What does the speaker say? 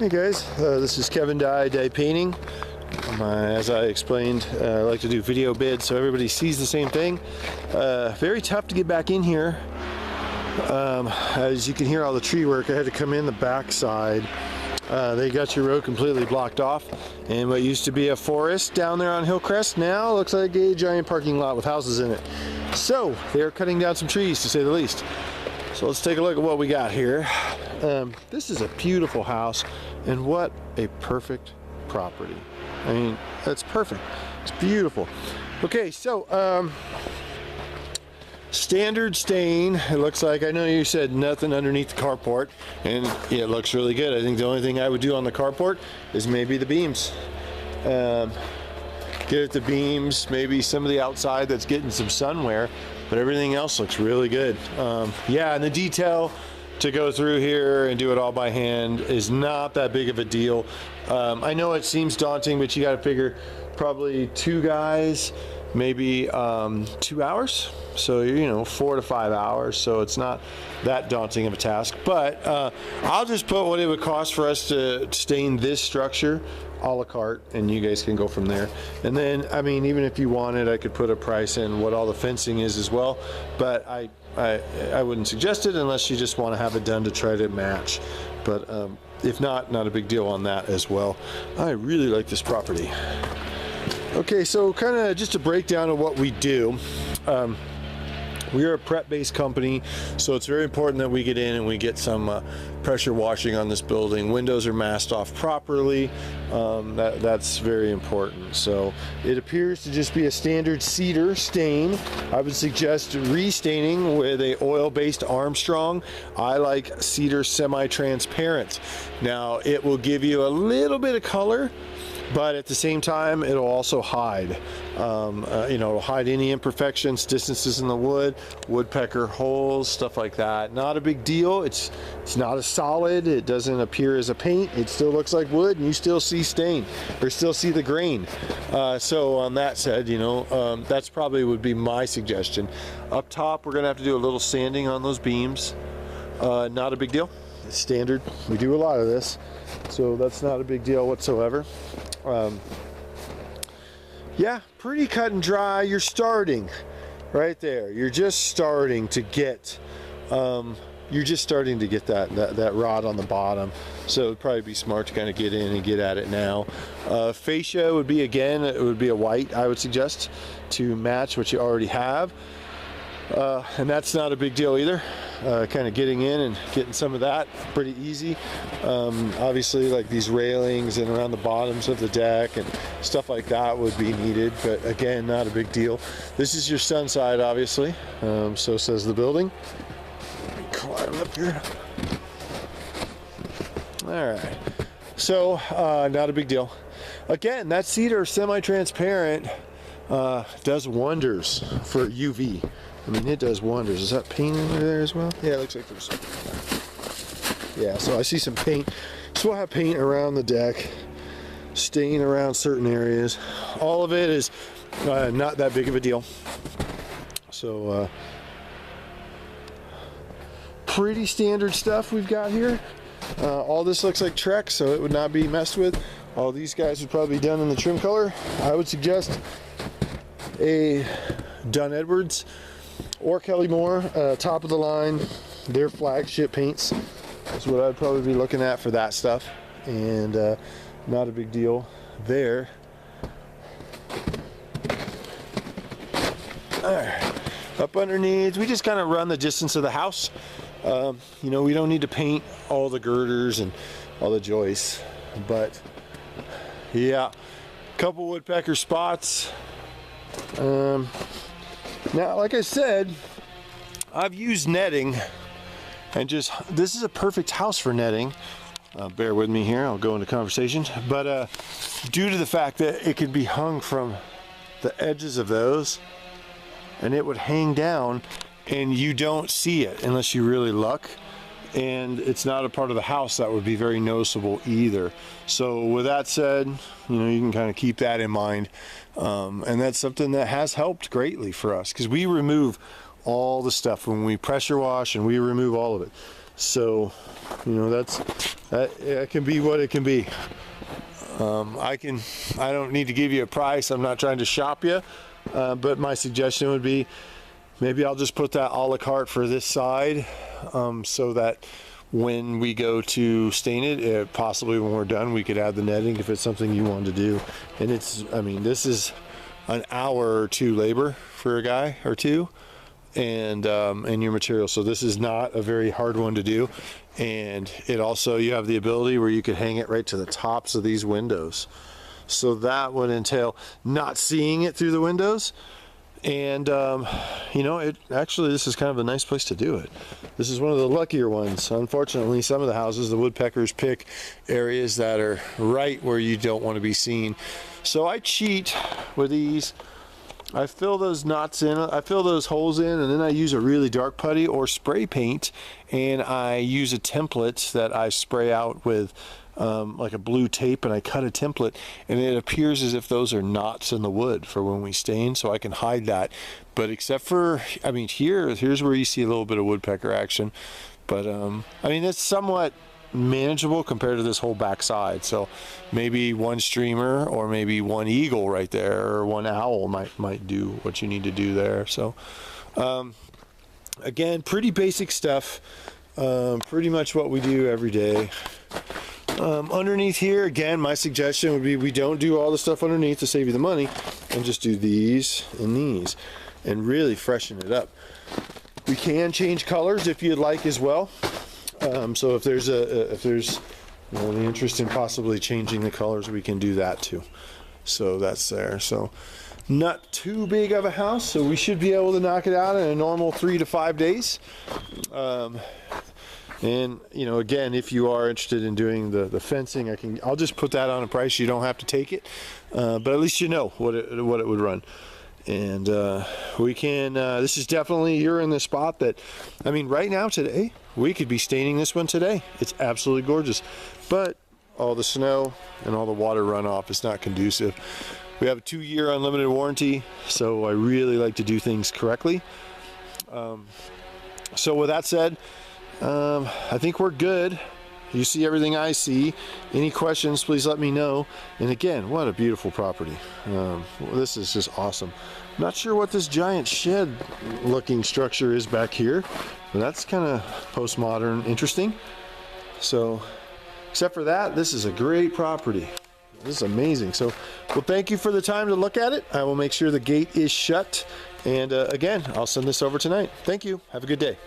Hey guys, this is Kevin Dye Painting. As I explained, I like to do video bids so everybody sees the same thing. Very tough to get back in here. As you can hear all the tree work, I had to come in the back side. They got your road completely blocked off, and what used to be a forest down there on Hillcrest now looks like a giant parking lot with houses in it. So they're cutting down some trees, to say the least. So let's take a look at what we got here. This is a beautiful house, and what a perfect property. I mean, that's perfect. It's beautiful. Okay, so standard stain, it looks like. I know you said nothing underneath the carport, and yeah, it looks really good. I think the only thing I would do on the carport is maybe the beams. Get at the beams, maybe some of the outside that's getting some sun wear, but everything else looks really good. Yeah, and the detail to go through here and do it all by hand is not that big of a deal. I know it seems daunting, but you got to figure probably 2 guys, maybe 2 hours. So, you know, 4 to 5 hours. So it's not that daunting of a task. But I'll just put what it would cost for us to stain this structure a la carte, and you guys can go from there. And then, I mean, even if you wanted, I could put a price in what all the fencing is as well. But I wouldn't suggest it unless you just want to have it done to try to match. But if not a big deal on that as well. I really like this property. Okay, so kind of just a breakdown of what we do. We are a prep-based company, so it's very important that we get in and we get some pressure washing on this building. Windows are masked off properly. That's very important. So it appears to just be a standard cedar stain. I would suggest restaining with a oil-based Armstrong. I like cedar semi-transparent. Now, it will give you a little bit of color, but at the same time, it'll also hide. You know, it'll hide any imperfections, distances in the wood, woodpecker holes, stuff like that. Not a big deal. It's not a solid. It doesn't appear as a paint. It still looks like wood, and you still see stain, or still see the grain. So on that said, you know, that's probably would be my suggestion. Up top, we're gonna have to do a little sanding on those beams. Not a big deal. It's standard. We do a lot of this, so that's not a big deal whatsoever. Yeah, pretty cut and dry. You're starting right there. You're just starting to get that rod on the bottom. So it'd probably be smart to kind of get in and get at it now. Fascia would be, again, it would be a white, I would suggest, to match what you already have. And that's not a big deal either. Kind of getting in and getting some of that pretty easy. Obviously, like these railings and around the bottoms of the deck and stuff like that would be needed, but again, not a big deal. This is your sun side, obviously. So says the building. Climb up here. All right. So not a big deal. Again, that cedar semi-transparent does wonders for UV. I mean, it does wonders. Is that paint in there as well? Yeah, it looks like there's some. Yeah, so I see some paint. So we'll have paint around the deck, stain around certain areas. All of it is not that big of a deal. So pretty standard stuff we've got here. All this looks like Trex, so it would not be messed with. All these guys would probably be done in the trim color. I would suggest a Dunn Edwards or Kelly Moore, top of the line. Their flagship paints is what I'd probably be looking at for that stuff, and not a big deal there. All right. Up underneath, we just kind of run the distance of the house. You know, we don't need to paint all the girders and all the joists, but yeah, couple woodpecker spots. Now, like I said, I've used netting, and this is a perfect house for netting. Bear with me here, I'll go into conversation. But due to the fact that it could be hung from the edges of those, and it would hang down, and you don't see it unless you really look. And it's not a part of the house that would be very noticeable either. So with that said, you know, you can kind of keep that in mind. And that's something that has helped greatly for us, because we remove all the stuff when we pressure wash, and we remove all of it. So, you know, that can be what it can be. I don't need to give you a price. I'm not trying to shop you, but my suggestion would be maybe I'll just put that a la carte for this side, so that when we go to stain it, possibly when we're done, we could add the netting if it's something you want to do. And I mean, this is an hour or two labor for a guy or two, and your material. So this is not a very hard one to do. And it also, you have the ability where you could hang it right to the tops of these windows. So that would entail not seeing it through the windows. And you know, this is kind of a nice place to do it. This is one of the luckier ones. Unfortunately, some of the houses, the woodpeckers pick areas that are right where you don't want to be seen. So I cheat with these. I fill those knots in, I fill those holes in, and then I use a really dark putty or spray paint, and I use a template that I spray out with like a blue tape, and I cut a template, and it appears as if those are knots in the wood for when we stain, so I can hide that. But except for, I mean, here's where you see a little bit of woodpecker action, but I mean, it's somewhat manageable compared to this whole back side. So maybe one streamer or maybe one eagle right there, or one owl might do what you need to do there. So again, pretty basic stuff, pretty much what we do every day. Underneath here, again, my suggestion would be we don't do all the stuff underneath to save you the money, and just do these and these and really freshen it up. We can change colors if you'd like as well. So if there's you know, the interest in possibly changing the colors, we can do that too. So that's there. So not too big of a house, so we should be able to knock it out in a normal 3 to 5 days. And you know, again, if you are interested in doing the fencing, I'll just put that on a price. You don't have to take it, but at least you know what it would run. And we can, this is definitely, you're in the spot that, I mean, right now today, we could be staining this one today. It's absolutely gorgeous, but all the snow and all the water runoff is not conducive. We have a 2-year unlimited warranty, so I really like to do things correctly. So with that said, I think we're good. You see everything I see. Any questions, please let me know. And again, what a beautiful property. This is just awesome. Not sure what this giant shed looking structure is back here, but that's kind of postmodern interesting. So except for that, this is a great property. This is amazing. So, well, thank you for the time to look at it. I will make sure the gate is shut. And again, I'll send this over tonight. Thank you. Have a good day.